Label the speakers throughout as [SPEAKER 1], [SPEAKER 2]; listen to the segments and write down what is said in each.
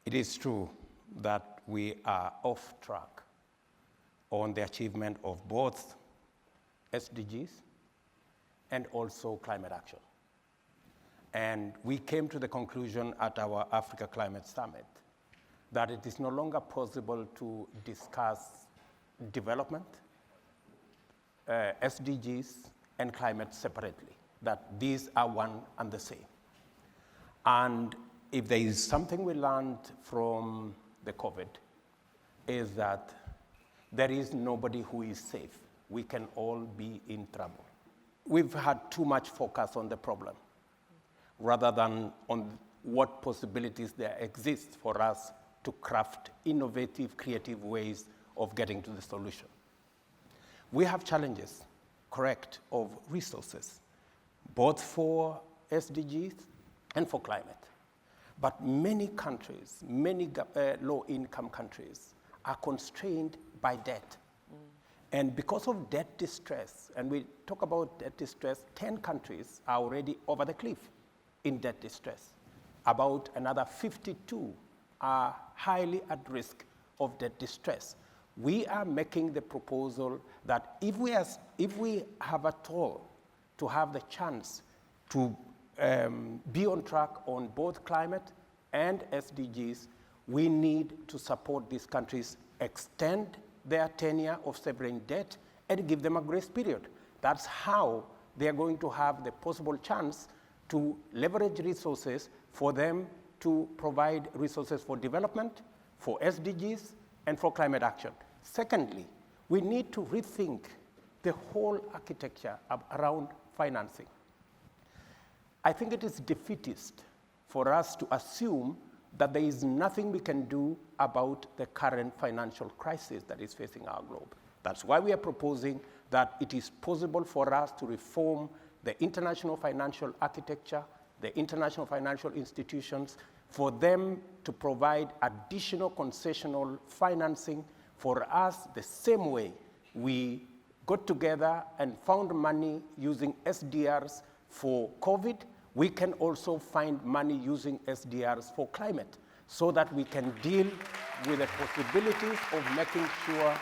[SPEAKER 1] It is true that we are off track on the achievement of both SDGs and also climate action. And we came to the conclusion at our Africa Climate Summit that it is no longer possible to discuss development, SDGs, and climate separately, that these are one and the same. And if there is something we learned from the COVID, is that there is nobody who is safe. We can all be in trouble. We've had too much focus on the problem rather than on what possibilities there exist for us to craft innovative, creative ways of getting to the solution. We have challenges, correct, of resources, both for SDGs and for climate. But many countries, many low-income countries are constrained by debt. And because of debt distress, and we talk about debt distress, 10 countries are already over the cliff in debt distress. About another 52 are highly at risk of debt distress. We are making the proposal that if we have at all to have the chance to be on track on both climate and SDGs, we need to support these countries, extend their tenure of sovereign debt, and give them a grace period. That's how they are going to have the possible chance to leverage resources for them to provide resources for development, for SDGs, and for climate action. Secondly, we need to rethink the whole architecture around financing. I think it is defeatist for us to assume that there is nothing we can do about the current financial crisis that is facing our globe. That's why we are proposing that it is possible for us to reform the international financial architecture, the international financial institutions, for them to provide additional concessional financing for us the same way we got together and found money using SDRs for COVID. We can also find money using SDRs for climate so that we can deal with the possibilities of making sure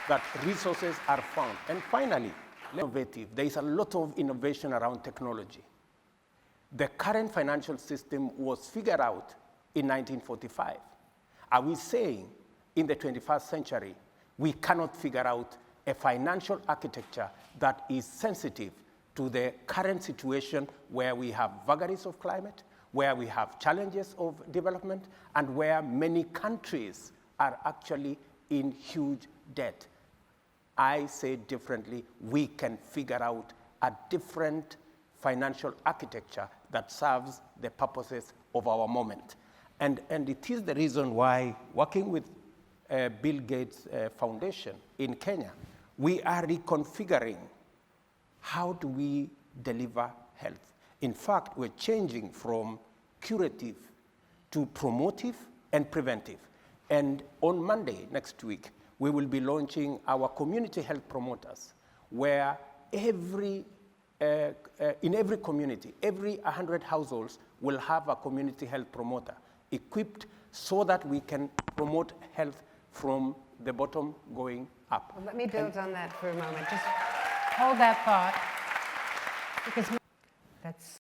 [SPEAKER 1] that resources are found. And finally, innovative. There is a lot of innovation around technology. The current financial system was figured out in 1945. Are we saying in the 21st century we cannot figure out a financial architecture that is sensitive to the current situation where we have vagaries of climate, where we have challenges of development, and where many countries are actually in huge debt? I say differently, we can figure out a different financial architecture that serves the purposes of our moment. And it is the reason why, working with Bill Gates Foundation in Kenya, we are reconfiguring how do we deliver health. In fact, we're changing from curative to promotive and preventive. And on Monday next week, we will be launching our community health promoters, where in every community, every 100 households will have a community health promoter equipped so that we can promote health from the bottom going up.
[SPEAKER 2] Well, let me build on that for a moment. Just hold that thought, because that's